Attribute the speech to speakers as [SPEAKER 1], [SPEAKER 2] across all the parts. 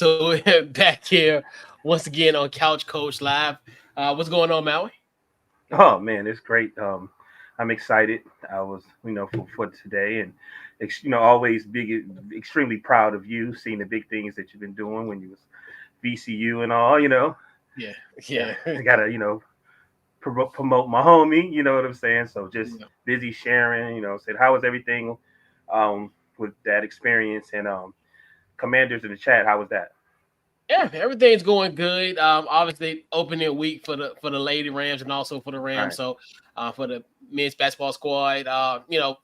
[SPEAKER 1] So we're back here once again on Couch Coach Live. What's going on, Maui?
[SPEAKER 2] Oh man, it's great. I'm excited. I was, for today, and always extremely proud of you, seeing the big things that you've been doing when you was VCU and all.
[SPEAKER 1] Yeah,
[SPEAKER 2] Yeah,
[SPEAKER 1] yeah,
[SPEAKER 2] I gotta, promote my homie. You know what I'm saying? So just
[SPEAKER 1] yeah.
[SPEAKER 2] busy sharing. Said how was everything, with that experience and commanders in the chat. How was that?
[SPEAKER 1] Yeah, everything's going good. Obviously, opening week for the Lady Rams and also for the Rams.
[SPEAKER 2] Right.
[SPEAKER 1] So, for the men's basketball squad,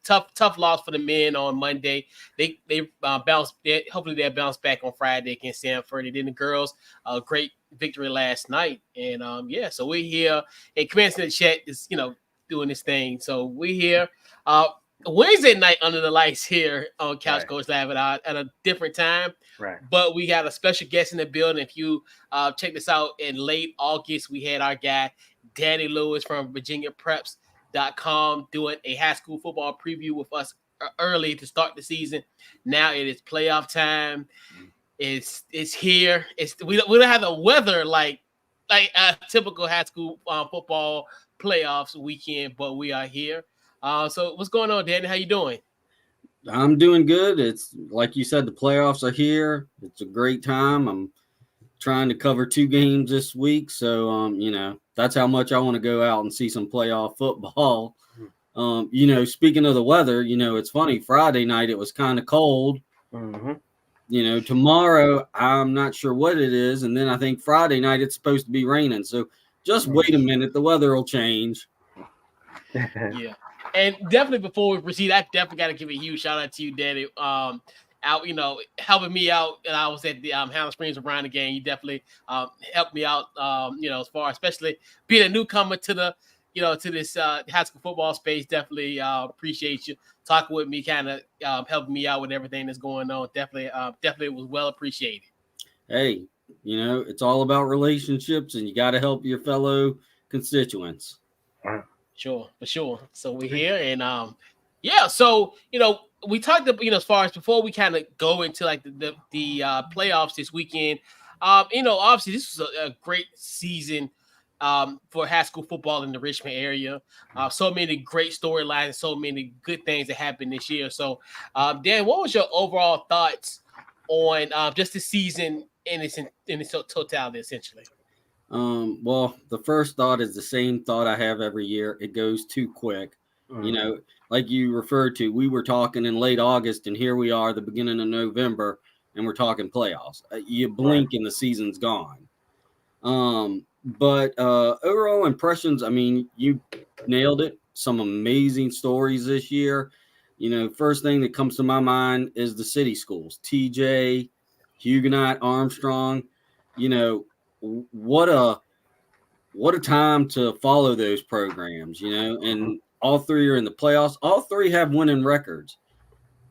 [SPEAKER 1] tough loss for the men on Monday. They bounced. Hopefully, they'll bounce back on Friday against Stanford. And then the girls, great victory last night. And yeah, so we're here. And commencing the chat is doing this thing. So we're here. Wednesday night under the lights here on Couch
[SPEAKER 2] Right.
[SPEAKER 1] Coach Live at a different time.
[SPEAKER 2] Right.
[SPEAKER 1] But we got a special guest in the building. If you check this out, in late August, we had our guy, Danny Lewis from VirginiaPreps.com, doing a high school football preview with us early to start the season. Now it is playoff time. It's here. We don't have the weather like a typical high school football playoffs weekend, but we are here. So what's going on, Danny? How you doing?
[SPEAKER 3] I'm doing good. It's like you said, the playoffs are here. It's a great time. I'm trying to cover 2 games this week, so that's how much I want to go out and see some playoff football. Speaking of the weather, it's funny. Friday night it was kind of cold.
[SPEAKER 2] Mm-hmm.
[SPEAKER 3] Tomorrow I'm not sure what it is, and then I think Friday night it's supposed to be raining. So just wait a minute, the weather will change.
[SPEAKER 1] Yeah. And definitely before we proceed, I definitely got to give a huge shout out to you, Danny. Out, helping me out. And I was at the Hannah Springs around the game. You definitely helped me out. As far, especially being a newcomer to the, to this high school football space. Definitely appreciate you talking with me, kind of helping me out with everything that's going on. Definitely was well appreciated.
[SPEAKER 3] Hey, it's all about relationships, and you got to help your fellow constituents.
[SPEAKER 1] Sure, for sure. So we're here, and yeah. So we talked about as far as before we kind of go into like the playoffs this weekend. Obviously this was a great season for high school football in the Richmond area. So many great storylines, so many good things that happened this year. So, Dan, what was your overall thoughts on just the season in its totality, essentially?
[SPEAKER 3] Well, the first thought is the same thought I have every year. It goes too quick.
[SPEAKER 2] Mm-hmm.
[SPEAKER 3] Like you referred to, we were talking in late August, and here we are, the beginning of November, and we're talking playoffs. You blink and the season's gone. But overall impressions, I mean, you nailed it. Some amazing stories this year. First thing that comes to my mind is the city schools, TJ, Huguenot, Armstrong. What a time to follow those programs, and all three are in the playoffs. All three have winning records.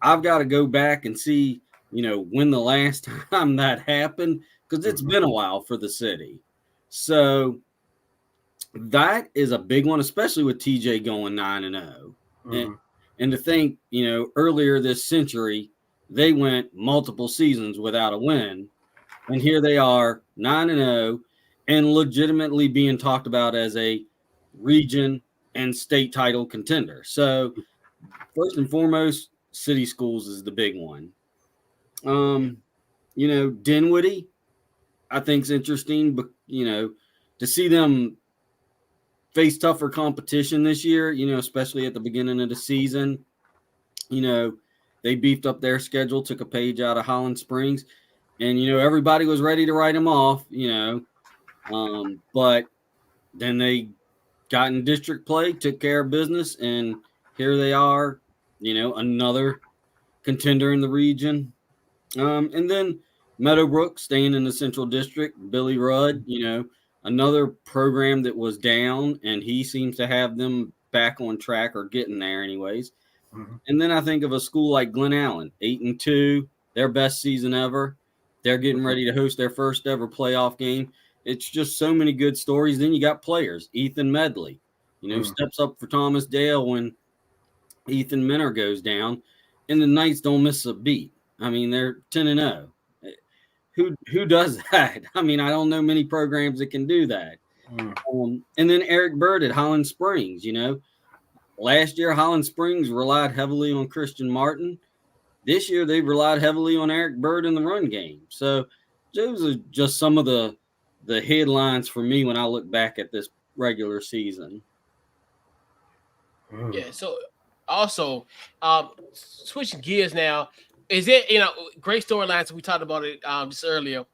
[SPEAKER 3] I've got to go back and see, when the last time that happened, because it's been a while for the city. So that is a big one, especially with TJ going 9-0. And to think, earlier this century, they went multiple seasons without a win. And here they are, 9-0, and legitimately being talked about as a region and state title contender. So first and foremost, city schools is the big one. Dinwiddie, I think is interesting, but to see them face tougher competition this year, especially at the beginning of the season, they beefed up their schedule, took a page out of Holland Springs, and everybody was ready to write them off, but then they got in district play, took care of business, and here they are, another contender in the region. And then Meadowbrook staying in the Central District, Billy Rudd, another program that was down, and he seems to have them back on track or getting there anyways. And then I think of a school like Glen Allen, 8-2, their best season ever. They're getting ready to host their first ever playoff game. It's just so many good stories. Then you got players, Ethan Medley, steps up for Thomas Dale when Ethan Minner goes down, and the Knights don't miss a beat. I mean, they're 10-0. who does that? I mean, I don't know many programs that can do that. And then Eric Bird at Holland Springs. Last year Holland Springs relied heavily on Christian Martin. This year they've relied heavily on Eric Bird in the run game. So those are just some of the headlines for me when I look back at this regular season.
[SPEAKER 1] Yeah. So also, switching gears now, is it great storylines? We talked about it just earlier.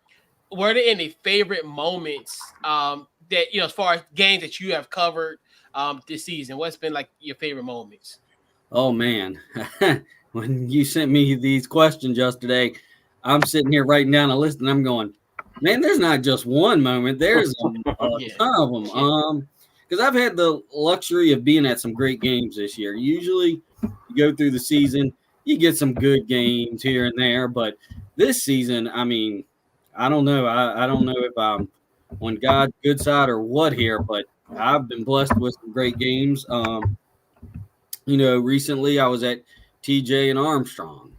[SPEAKER 1] Were there any favorite moments that as far as games that you have covered this season? What's been like your favorite moments?
[SPEAKER 3] Oh man, when you sent me these questions yesterday, I'm sitting here writing down a list and I'm going, man, there's not just one moment. There's a ton of them. Because I've had the luxury of being at some great games this year. Usually you go through the season, you get some good games here and there. But this season, I mean, I don't know. I don't know if I'm on God's good side or what here, but I've been blessed with some great games. Recently I was at TJ and Armstrong,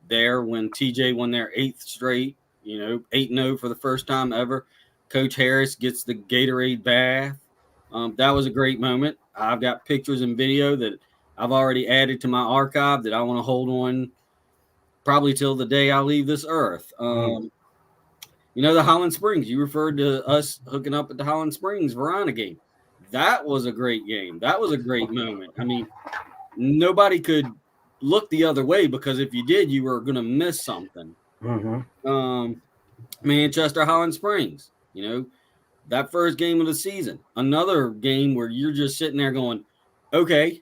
[SPEAKER 3] there when TJ won their 8th straight, 8-0 for the first time ever. Coach Harris gets the Gatorade bath. That was a great moment. I've got pictures and video that I've already added to my archive that I want to hold on probably till the day I leave this earth. The Holland Springs, you referred to us hooking up at the Holland Springs Verona game. That was a great game. That was a great moment. I mean, nobody could look the other way because if you did, you were going to miss something. Manchester Holland Springs, that first game of the season, another game where you're just sitting there going, okay,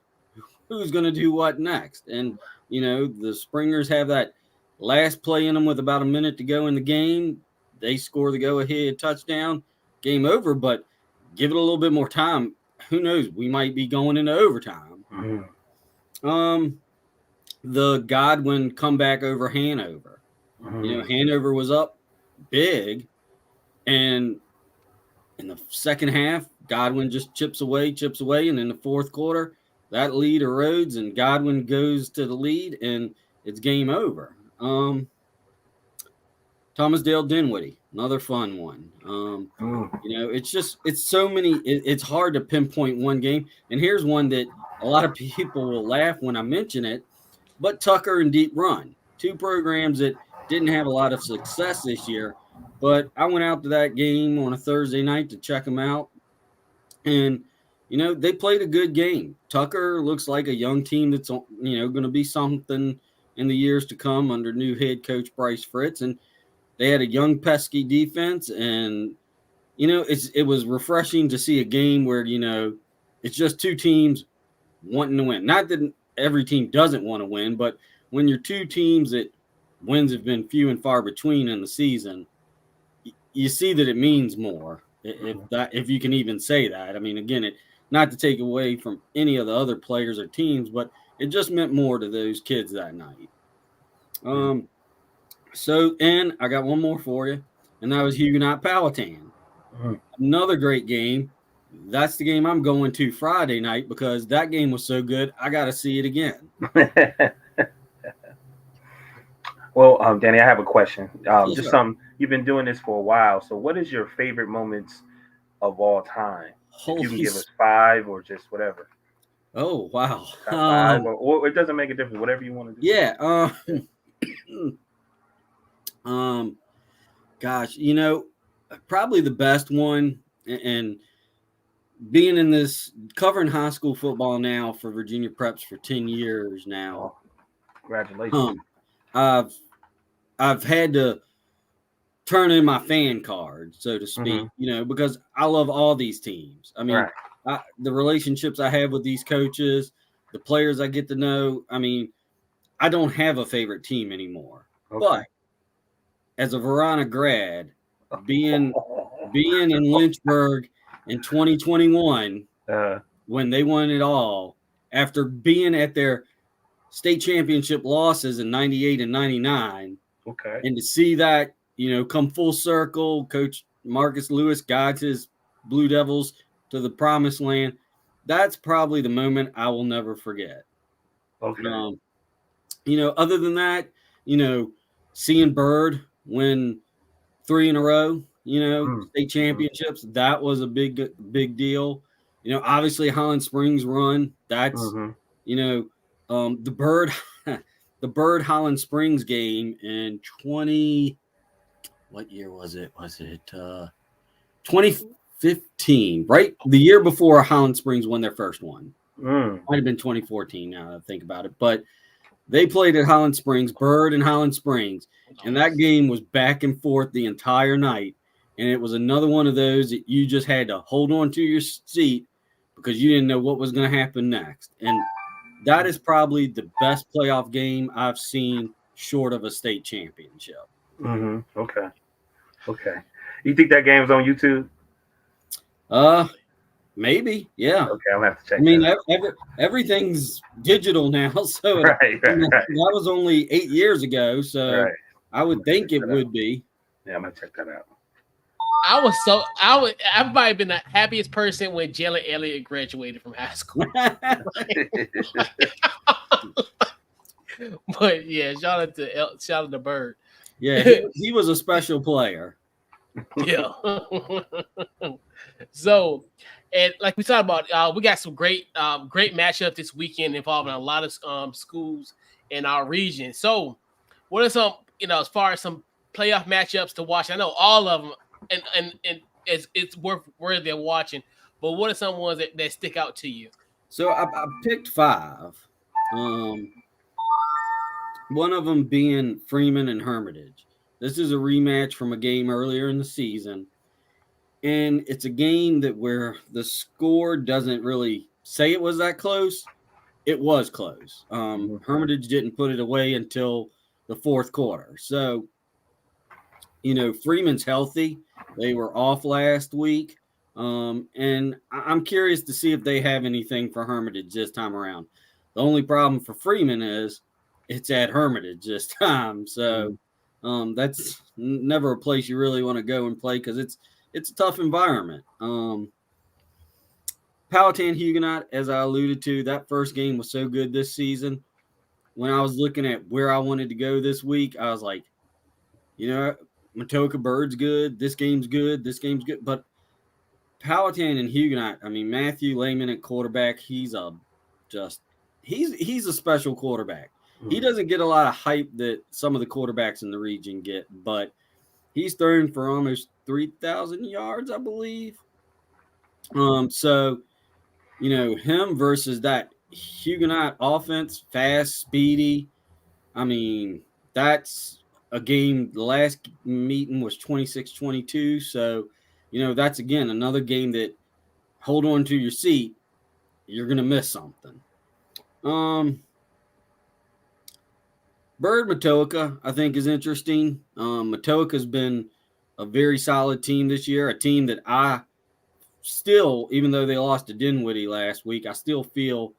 [SPEAKER 3] who's going to do what next? And, the Springers have that last play in them with about a minute to go in the game. They score the go-ahead touchdown, game over, but give it a little bit more time. Who knows? We might be going into overtime. The Godwin comeback over Hanover. Hanover was up big, and in the second half, Godwin just chips away, and in the fourth quarter, that lead erodes, and Godwin goes to the lead, and it's game over. Thomas Dale Dinwiddie, another fun one. It's so many. It's hard to pinpoint one game. And here's one that a lot of people will laugh when I mention it, but Tucker and Deep Run, 2 programs that didn't have a lot of success this year, but I went out to that game on a Thursday night to check them out, and they played a good game. Tucker looks like a young team that's going to be something in the years to come under new head coach Bryce Fritz, and they had a young, pesky defense, and, it was refreshing to see a game where, it's just 2 teams wanting to win. Not that every team doesn't want to win, but when you're 2 teams that wins have been few and far between in the season, you see that it means more, if you can even say that. I mean, again, not to take away from any of the other players or teams, but it just meant more to those kids that night. And I got one more for you, and that was Huguenot Powhatan. Another great game. That's the game I'm going to Friday night because that game was so good, I got to see it again.
[SPEAKER 2] Well, Danny, I have a question.
[SPEAKER 3] Yes, sir.
[SPEAKER 2] You've been doing this for a while. So what is your favorite moments of all time? If you can give us 5 or just whatever.
[SPEAKER 3] Oh, wow.
[SPEAKER 2] 5 or it doesn't make a difference. Whatever you want to do.
[SPEAKER 3] Yeah. Gosh, probably the best one, and being in this covering high school football now for Virginia Preps for 10 years now.
[SPEAKER 2] Congratulations.
[SPEAKER 3] I've had to turn in my fan card, so to speak, because I love all these teams. I mean, the relationships I have with these coaches, the players I get to know. I mean, I don't have a favorite team anymore. Okay. But as a Verona grad, being in Lynchburg in 2021, when they won it all, after being at their state championship losses in 98 and 99, and to see that, come full circle, Coach Marcus Lewis guides his Blue Devils to the promised land, that's probably the moment I will never forget. Other than that, seeing Bird win 3 in a row, state championships. That was a big deal. Obviously Highland Springs run. That's the Bird the Bird Highland Springs game in 20. What year was it? Was it 2015? Right, the year before Highland Springs won their first one. Might have been 2014. Now that I think about it, but they played at Highland Springs, Bird and Highland Springs, and that game was back and forth the entire night. And it was another one of those that you just had to hold on to your seat because you didn't know what was going to happen next. And that is probably the best playoff game I've seen short of a state championship.
[SPEAKER 2] Okay. You think that game's on YouTube?
[SPEAKER 3] Maybe, yeah.
[SPEAKER 2] Okay, I'll have to check.
[SPEAKER 3] I mean, everything's digital now, so
[SPEAKER 2] right.
[SPEAKER 3] That was only 8 years ago, so I would think it would be.
[SPEAKER 2] Yeah, I'm gonna check that out.
[SPEAKER 1] I might have been the happiest person when Jalen Elliott graduated from high school. But yeah, shout out to Bird.
[SPEAKER 3] Yeah, he was a special player.
[SPEAKER 1] Yeah. So, and like we talked about, we got some great matchups this weekend involving a lot of schools in our region. So, what are some, as far as some playoff matchups to watch? I know all of them, and it's worthy of watching. But what are some ones that stick out to you?
[SPEAKER 3] So I picked 5. One of them being Freeman and Hermitage. This is a rematch from a game earlier in the season. And it's a game where the score doesn't really say it was that close. It was close. Hermitage didn't put it away until the fourth quarter. So, Freeman's healthy. They were off last week. And I'm curious to see if they have anything for Hermitage this time around. The only problem for Freeman is it's at Hermitage this time. So that's never a place you really want to go and play because it's a tough environment. Powhatan Huguenot, as I alluded to, that first game was so good this season. When I was looking at where I wanted to go this week, I was like, Matoka Bird's good. This game's good. But Powhatan and Huguenot, I mean, Matthew Lehman at quarterback, he's a special quarterback. He doesn't get a lot of hype that some of the quarterbacks in the region get, but he's thrown for almost 3,000 yards, I believe. So, him versus that Huguenot offense, fast, speedy. I mean, that's a game. The last meeting was 26-22. So, that's, again, another game that hold on to your seat. You're going to miss something. Bird Matoka, I think, is interesting. Matoka's been a very solid team this year, a team that I still, even though they lost to Dinwiddie last week, I still feel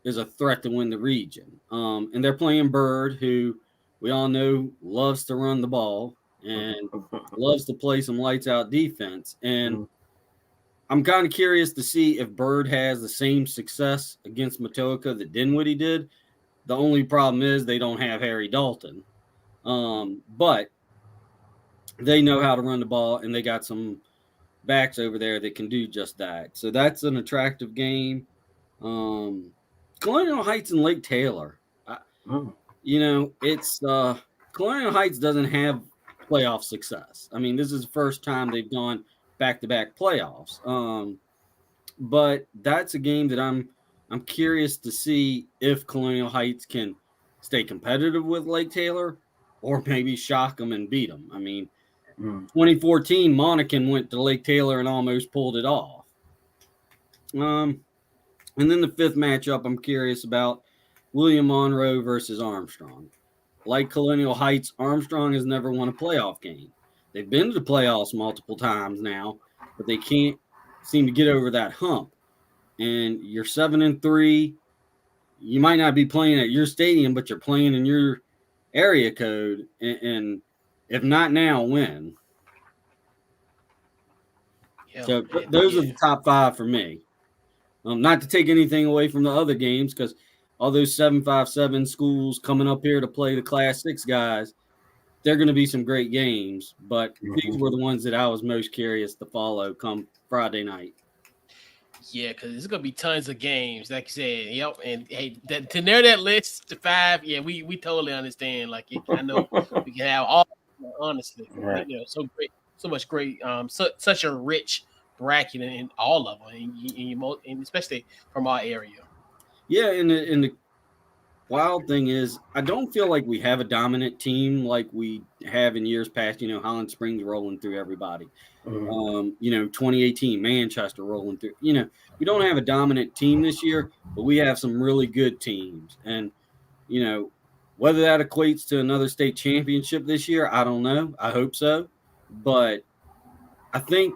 [SPEAKER 3] is a threat to win the region. And they're playing Bird, who we all know loves to run the ball and loves to play some lights-out defense. And I'm kind of curious to see if Bird has the same success against Matoka that Dinwiddie did. The only problem is they don't have Harry Dalton. But they know how to run the ball, and they got some backs over there that can do just that. So that's an attractive game. Colonial Heights and Lake Taylor. It's Colonial Heights doesn't have playoff success. I mean, this is the first time they've gone back-to-back playoffs. But that's a game that I'm curious to see if Colonial Heights can stay competitive with Lake Taylor or maybe shock them and beat them. I mean, 2014, Monacan went to Lake Taylor and almost pulled it off. And then the fifth matchup I'm curious about, William Monroe versus Armstrong. Like Colonial Heights, Armstrong has never won a playoff game. They've been to the playoffs multiple times now, but they can't seem to get over that hump. And you're 7-3. You might not be playing at your stadium, but you're playing in your area code. And if not now, when? So those are the top 5 for me. Not to take anything away from the other games, because all those 757 schools coming up here to play the Class 6 guys, they're going to be some great games, but these were the ones that I was most curious to follow come Friday night.
[SPEAKER 1] Yeah, because there's gonna be tons of games, like you said. Yep, and hey, to narrow that list to 5, yeah, we totally understand. Like, I know we can have all, honestly,
[SPEAKER 2] Right.
[SPEAKER 1] so great, so much great, such a rich bracket in all of them, and especially from our area.
[SPEAKER 3] Yeah, and the wild thing is, I don't feel like we have a dominant team like we have in years past. Holland Springs rolling through everybody. 2018 Manchester rolling through. We don't have a dominant team this year, but we have some really good teams. And whether that equates to another state championship this year, I don't know. I hope so, but I think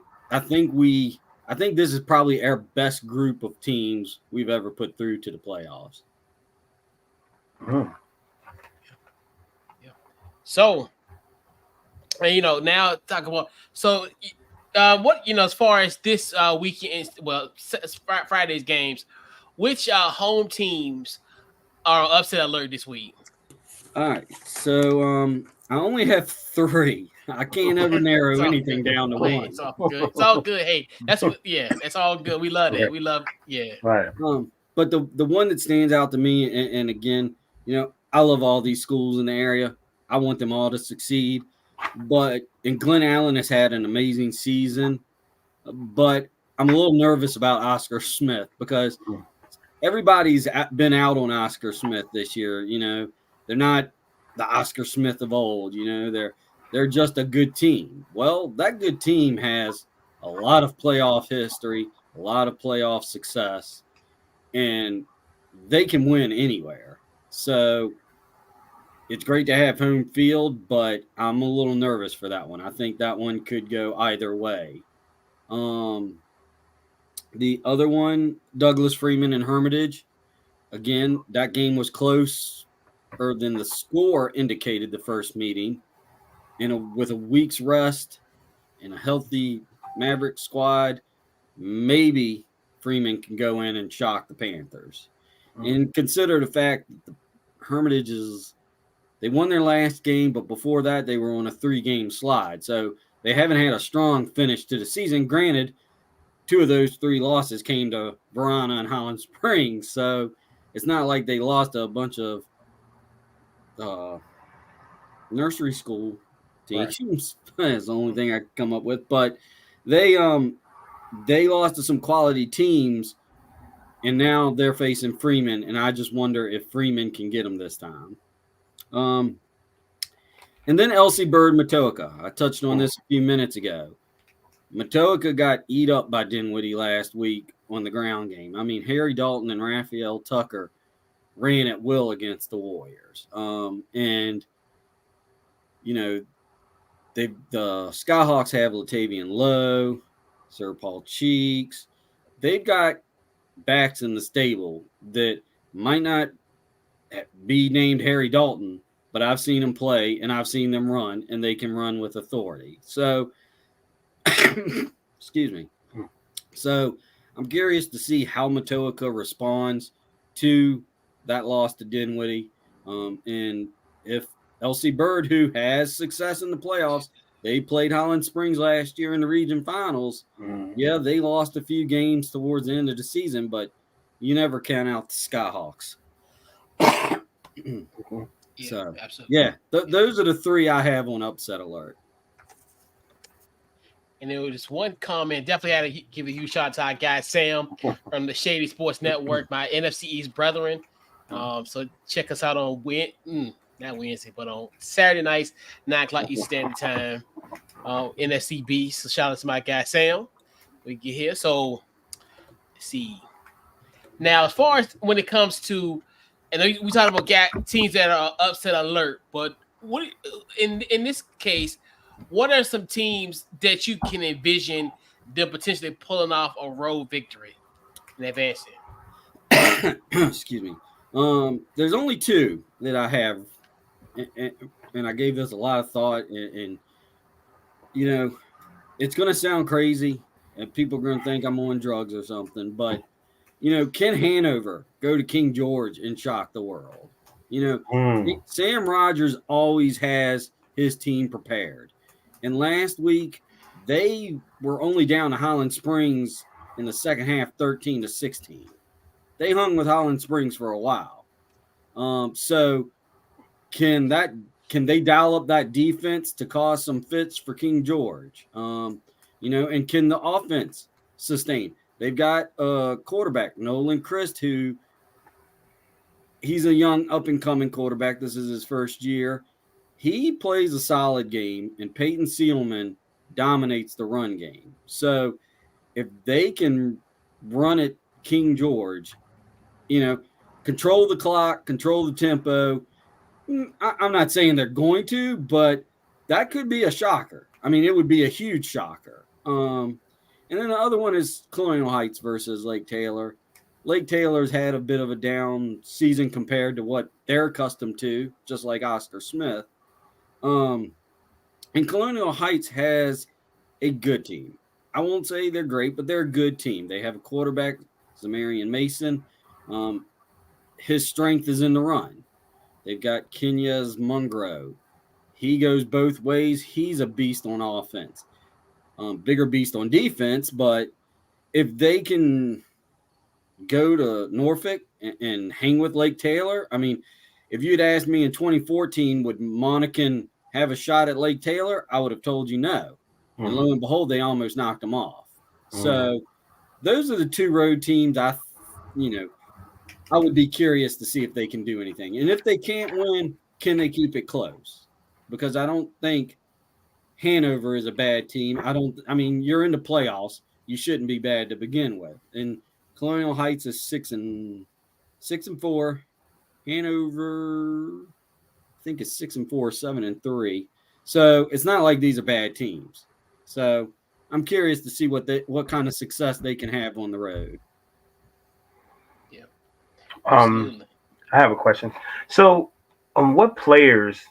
[SPEAKER 3] this is probably our best group of teams we've ever put through to the playoffs.
[SPEAKER 1] So, now talk about what as far as this weekend, well, Friday's games, which home teams are upset alert this week?
[SPEAKER 3] All right, so I only have 3. I can't ever narrow anything down to one.
[SPEAKER 1] It's all good. It's all good. Hey, that's all good. We love it. We love,
[SPEAKER 2] Right.
[SPEAKER 3] But the one that stands out to me, and again, I love all these schools in the area. I want them all to succeed. And Glen Allen has had an amazing season, but I'm a little nervous about Oscar Smith because everybody's been out on Oscar Smith this year. They're not the Oscar Smith of old. They're just a good team. Well, that good team has a lot of playoff history, a lot of playoff success, and they can win anywhere. So it's great to have home field, but I'm a little nervous for that one. I think that one could go either way. The other one, Douglas Freeman and Hermitage. Again, that game was closer than the score indicated the first meeting. With a week's rest and a healthy Maverick squad, maybe Freeman can go in and shock the Panthers. And consider the fact that the Hermitages, they won their last game, but before that, they were on a 3-game slide. So they haven't had a strong finish to the season. Granted, 2 of those 3 losses came to Verona and Holland Springs. So it's not like they lost to a bunch of nursery school teams. Right. That's the only thing I can come up with. But they lost to some quality teams, and now they're facing Freeman, and I just wonder if Freeman can get them this time. And then Elsie Bird Matoaka. I touched on this a few minutes ago. Matoaka got eat up by Dinwiddie last week on the ground game. I mean, Harry Dalton and Raphael Tucker ran at will against the Warriors. And the Skyhawks have Latavian Lowe, Sir Paul Cheeks. They've got backs in the stable that might not be named Harry Dalton, but I've seen them play and I've seen them run, and they can run with authority. So, excuse me. So I'm curious to see how Matoaka responds to that loss to Dinwiddie. And if Elsie Bird, who has success in the playoffs, they played Holland Springs last year in the region finals. Yeah, they lost a few games towards the end of the season, but you never count out the Skyhawks. So, absolutely. Those are the 3 I have on upset alert.
[SPEAKER 1] And there was just one comment. Definitely had to give a huge shout out to our guy Sam from the Shady Sports Network, my NFC East brethren. So check us out on not Wednesday, but on Saturday nights, 9:00 Eastern Standard Time. NFC Beast. So shout out to my guy Sam. We get here. So let's see. Now, as far as when it comes to, and we talked about teams that are upset alert, but what in this case, what are some teams that you can envision them potentially pulling off a road victory and advancing?
[SPEAKER 3] Excuse me. There's only 2 that I have, and I gave this a lot of thought, and it's going to sound crazy, and people are going to think I'm on drugs or something, but can Hanover go to King George and shock the world? Sam Rogers always has his team prepared. And last week, they were only down to Highland Springs in the second half, 13-16. They hung with Highland Springs for a while. So can they dial up that defense to cause some fits for King George? And can the offense sustain? They've got a quarterback, Nolan Christ, who he's a young up-and-coming quarterback. This is his first year. He plays a solid game, and Peyton Seelman dominates the run game. So if they can run at King George, control the clock, control the tempo, I'm not saying they're going to, but that could be a shocker. I mean, it would be a huge shocker. And then the other one is Colonial Heights versus Lake Taylor. Lake Taylor's had a bit of a down season compared to what they're accustomed to, just like Oscar Smith. And Colonial Heights has a good team. I won't say they're great, but they're a good team. They have a quarterback, Zamarian Mason. His strength is in the run. They've got Kenya's Mungro. He goes both ways. He's a beast on offense. Bigger beast on defense, but if they can go to Norfolk and hang with Lake Taylor, I mean, if you'd asked me in 2014, would Monacan have a shot at Lake Taylor, I would have told you no. Mm-hmm. And lo and behold, they almost knocked them off. Mm-hmm. So those are the two road teams I would be curious to see if they can do anything. And if they can't win, can they keep it close? Because I don't think Hanover is a bad team. You're in the playoffs. You shouldn't be bad to begin with. And Colonial Heights is 6-4. Hanover, I think, is 6-4, 7-3. So it's not like these are bad teams. So I'm curious to see what kind of success they can have on the road.
[SPEAKER 1] Yeah.
[SPEAKER 2] I have a question. So, what players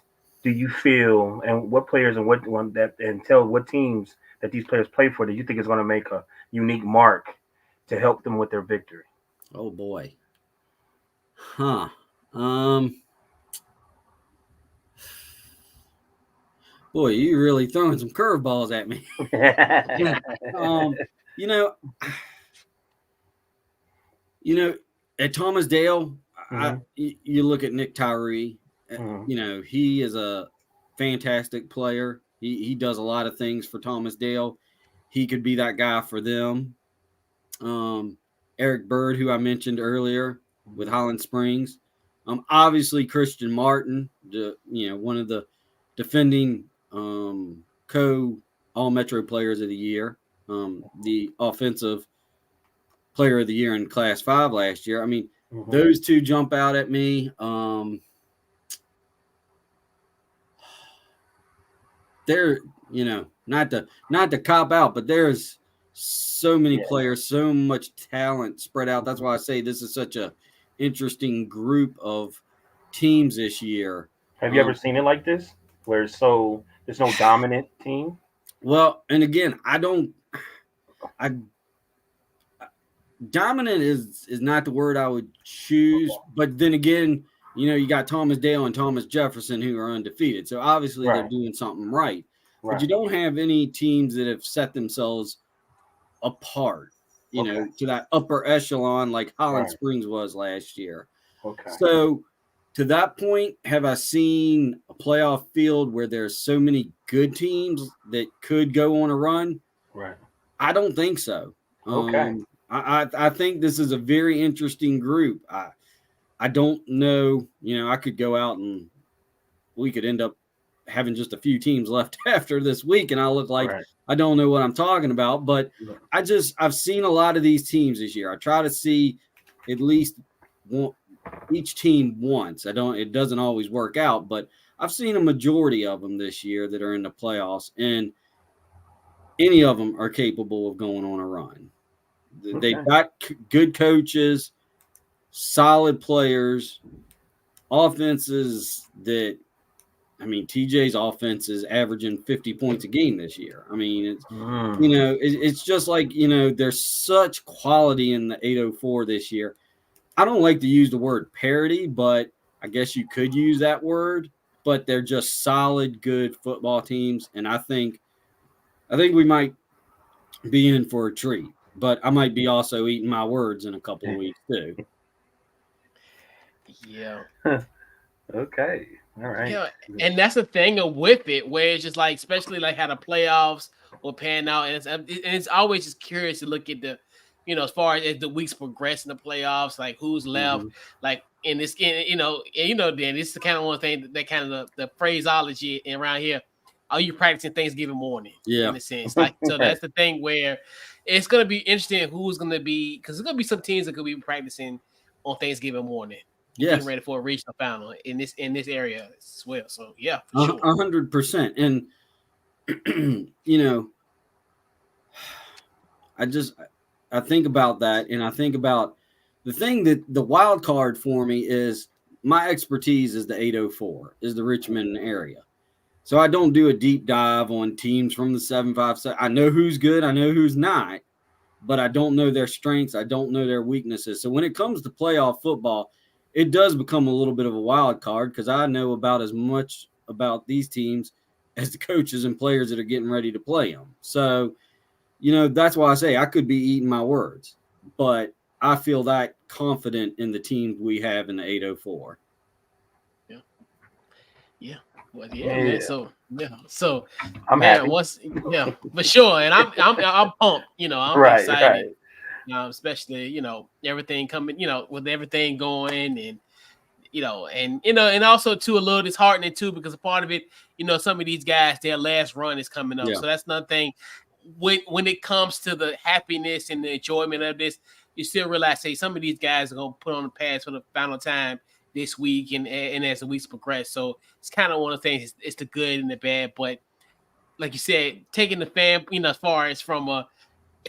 [SPEAKER 2] do you feel, and what players and what teams that these players play for, do you think is going to make a unique mark to help them with their victory?
[SPEAKER 3] Oh boy. Boy, you really throwing some curveballs at me. At Thomas Dale, mm-hmm. You look at Nick Tyree. Mm-hmm. He is a fantastic player. He does a lot of things for Thomas Dale. He could be that guy for them. Eric Bird, who I mentioned earlier with Highland Springs. Obviously Christian Martin, one of the defending All-Metro Players of the Year, the offensive Player of the Year in Class 5 last year. I mean, mm-hmm. Those two jump out at me. They're, not to cop out, but there's so many players, so much talent spread out. That's why I say this is such a interesting group of teams this year.
[SPEAKER 2] Have you ever seen it like this, where there's no dominant team?
[SPEAKER 3] Well, and again, dominant is not the word I would choose, but then again, you got Thomas Dale and Thomas Jefferson who are undefeated. So obviously they're doing something right. But you don't have any teams that have set themselves apart, to that upper echelon like Highland Springs was last year. Okay. So to that point, have I seen a playoff field where there's so many good teams that could go on a run?
[SPEAKER 2] Right.
[SPEAKER 3] I don't think so.
[SPEAKER 2] Okay.
[SPEAKER 3] I think this is a very interesting group. I don't know, I could go out and we could end up having just a few teams left after this week, and I look like I don't know what I'm talking about. But I've seen a lot of these teams this year. I try to see at least each team once. It doesn't always work out, but I've seen a majority of them this year that are in the playoffs, and any of them are capable of going on a run. Okay. They've got good coaches, solid players, offenses TJ's offense is averaging 50 points a game this year. I mean, it's just like, there's such quality in the 804 this year. I don't like to use the word parity, but I guess you could use that word. but they're just solid, good football teams. And I think we might be in for a treat. But I might be also eating my words in a couple of weeks too.
[SPEAKER 1] Yeah.
[SPEAKER 2] Okay. All right.
[SPEAKER 1] Yeah, and that's the thing with it, where it's just like, especially like how the playoffs will pan out, and it's always just curious to look at the, as far as the weeks progress in the playoffs, like who's left, like in this, Dan, this is the kind of one thing that kind of the phraseology around here. Are you practicing Thanksgiving morning?
[SPEAKER 3] Yeah,
[SPEAKER 1] in a sense, like so that's the thing where it's gonna be interesting who's gonna be, because there's gonna be some teams that could be practicing on Thanksgiving morning.
[SPEAKER 3] Yes.
[SPEAKER 1] Getting ready for a regional final in this area as well. So yeah, for sure.
[SPEAKER 3] 100%. And I think about that, and I think about the thing that the wild card for me is my expertise is the 804, is the Richmond area. So I don't do a deep dive on teams from the 757. I know who's good, I know who's not, but I don't know their strengths. I don't know their weaknesses. So when it comes to playoff football, it does become a little bit of a wild card because I know about as much about these teams as the coaches and players that are getting ready to play them. So, that's why I say I could be eating my words, but I feel that confident in the teams we have in the 804.
[SPEAKER 1] Yeah. Yeah. Well, man. So
[SPEAKER 2] I'm
[SPEAKER 1] man,
[SPEAKER 2] happy.
[SPEAKER 1] For sure. And I'm pumped. I'm excited.
[SPEAKER 2] Right.
[SPEAKER 1] Especially everything coming. With everything going, and and also too a little disheartening too, because a part of it, some of these guys, their last run is coming up.
[SPEAKER 3] Yeah.
[SPEAKER 1] So that's another thing. When it comes to the happiness and the enjoyment of this, you still realize, hey, some of these guys are gonna put on the pads for the final time this week and as the weeks progress. So it's kind of one of the things. It's the good and the bad, but like you said, taking the fan, as far as from a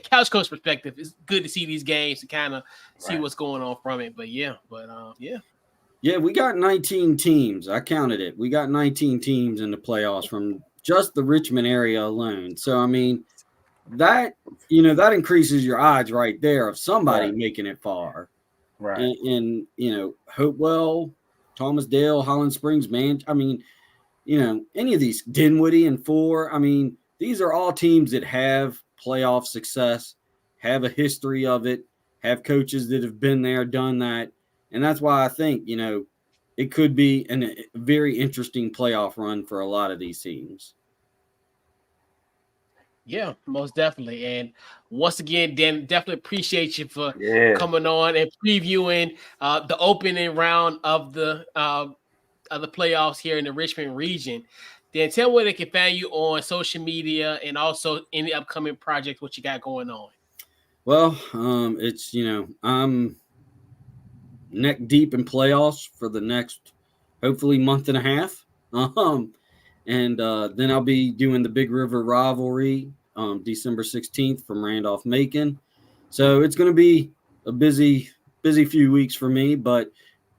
[SPEAKER 1] couch coach perspective, it's good to see these games to kind of see what's going on from it. But yeah, we got 19 teams. I counted it. We got 19 teams in the playoffs from just the Richmond area alone. So I mean, that that increases your odds right there of somebody making it far.
[SPEAKER 2] Right.
[SPEAKER 3] And Hopewell, Thomasdale, Holland Springs, man. I mean, any of these, Dinwiddie and Four. I mean, these are all teams that have playoff success, have a history of it, have coaches that have been there, done that. And that's why I think, it could be a very interesting playoff run for a lot of these teams.
[SPEAKER 1] Yeah, most definitely. And once again, Dan, definitely appreciate you for coming on and previewing the opening round of the playoffs here in the Richmond region. Then tell where they can find you on social media and also any upcoming projects, what you got going on.
[SPEAKER 3] Well, it's, I'm neck deep in playoffs for the next, hopefully, month and a half. And then I'll be doing the Big River Rivalry December 16th from Randolph-Macon. So it's going to be a busy few weeks for me, but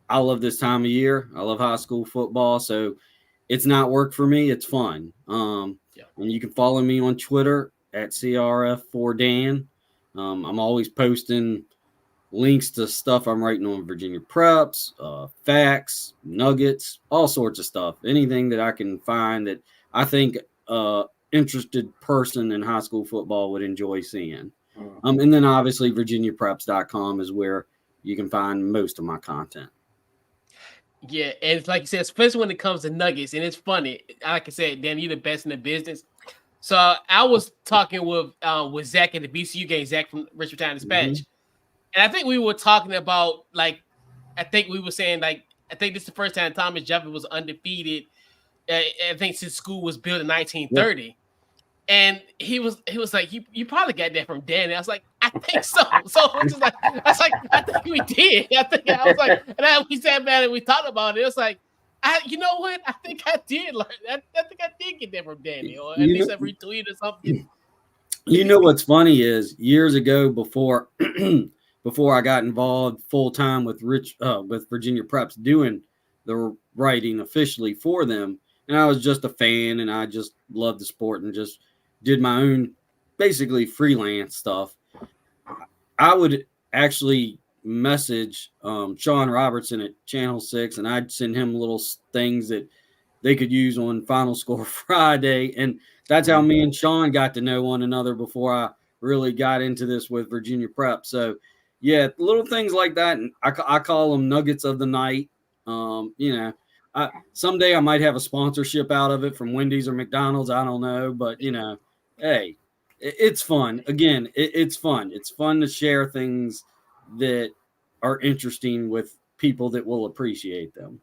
[SPEAKER 3] I love this time of year. I love high school football. So it's not work for me. It's fun. And you can follow me on Twitter at CRF4Dan. I'm always posting links to stuff I'm writing on Virginia Preps, facts, nuggets, all sorts of stuff. Anything that I can find that I think interested person in high school football would enjoy seeing. And then obviously virginiapreps.com is where you can find most of my content.
[SPEAKER 1] Yeah, and it's like you said, especially when it comes to nuggets, and it's funny. Like I said, Dan, you're the best in the business. So I was talking with Zach at the BCU game, Zach from Richmond Town Dispatch. And I think we were talking about, like, I think we were saying, like, I think this is the first time Thomas Jefferson was undefeated. I think since school was built in 1930. Yeah. And he was like, you probably got that from Danny. I was like, I think so. So it's just like, I think we did. I was like, and then we sat down and we talked about it. It was like, you know what? I think I did learn. I think I did get that from Danny, or at least I retweeted or something.
[SPEAKER 3] You know what's funny is years ago before I got involved full time with Virginia Preps doing the writing officially for them, and I was just a fan and I just loved the sport and just did my own basically freelance stuff. I would actually message Sean Robertson at Channel 6 and I'd send him little things that they could use on Final Score Friday. And that's how me and Sean got to know one another before I really got into this with Virginia Prep. So, yeah, little things like that. And I call them nuggets of the night. Someday I might have a sponsorship out of it from Wendy's or McDonald's. I don't know. But, hey, it's fun. Again, it's fun. It's fun to share things that are interesting with people that will appreciate them.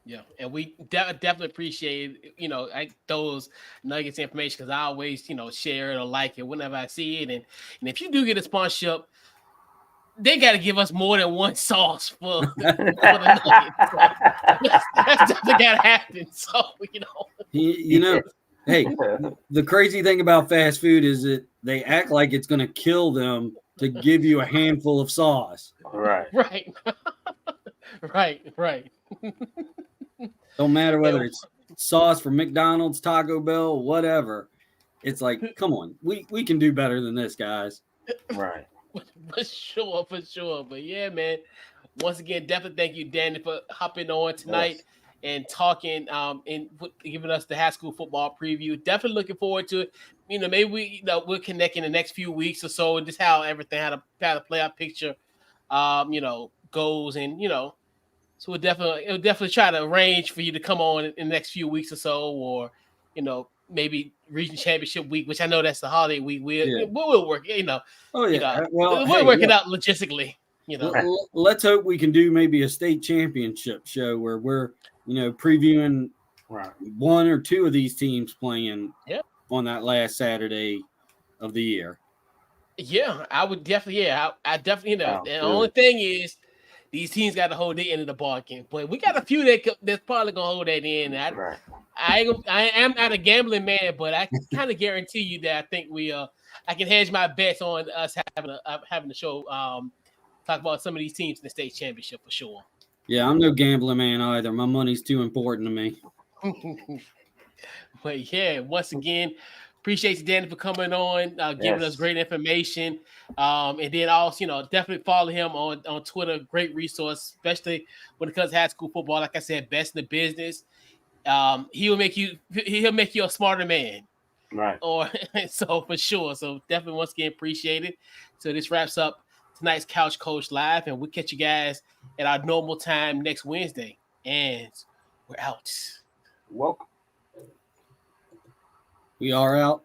[SPEAKER 1] Yeah, and we definitely appreciate those nuggets of information, because I always share it or like it whenever I see it, and if you do get a sponsorship, they got to give us more than one sauce for the nuggets. So that's definitely got to happen. So
[SPEAKER 3] hey, the crazy thing about fast food is that they act like it's going to kill them to give you a handful of sauce.
[SPEAKER 2] Right.
[SPEAKER 1] Right.
[SPEAKER 3] Don't matter whether it's sauce from McDonald's, Taco Bell, whatever. It's like, come on, we can do better than this, guys.
[SPEAKER 2] Right.
[SPEAKER 1] For sure. But yeah, man. Once again, definitely thank you, Danny, for hopping on tonight and talking and giving us the high school football preview. Definitely looking forward to it. Maybe we'll connect in the next few weeks or so, and just how everything how the playoff picture goes, and so we'll definitely try to arrange for you to come on in the next few weeks or so, or maybe region championship week, which I know that's the holiday week. We'll work.
[SPEAKER 3] Oh yeah.
[SPEAKER 1] We're working out logistically.
[SPEAKER 3] Let's hope we can do maybe a state championship show where we're previewing one or two of these teams playing on that last Saturday of the year.
[SPEAKER 1] Yeah, I would definitely. Yeah, I definitely. The only thing is, these teams got to hold their end of the bargain, but we got a few that's probably gonna hold that in. I am not a gambling man, but I kind of guarantee you that I think I can hedge my bets on us having a show talk about some of these teams in the state championship for sure.
[SPEAKER 3] Yeah, I'm no gambling man either. My money's too important to me.
[SPEAKER 1] But yeah, once again, appreciate you, Danny, for coming on, giving us great information. And then also, definitely follow him on Twitter. Great resource, especially when it comes to high school football. Like I said, best in the business. He'll make you a smarter man.
[SPEAKER 2] Right.
[SPEAKER 1] So for sure. So definitely once again, appreciate it. So this wraps up tonight's Couch Coach Live, and we'll catch you guys at our normal time next Wednesday. And we're out.
[SPEAKER 2] Welcome.
[SPEAKER 3] We are out.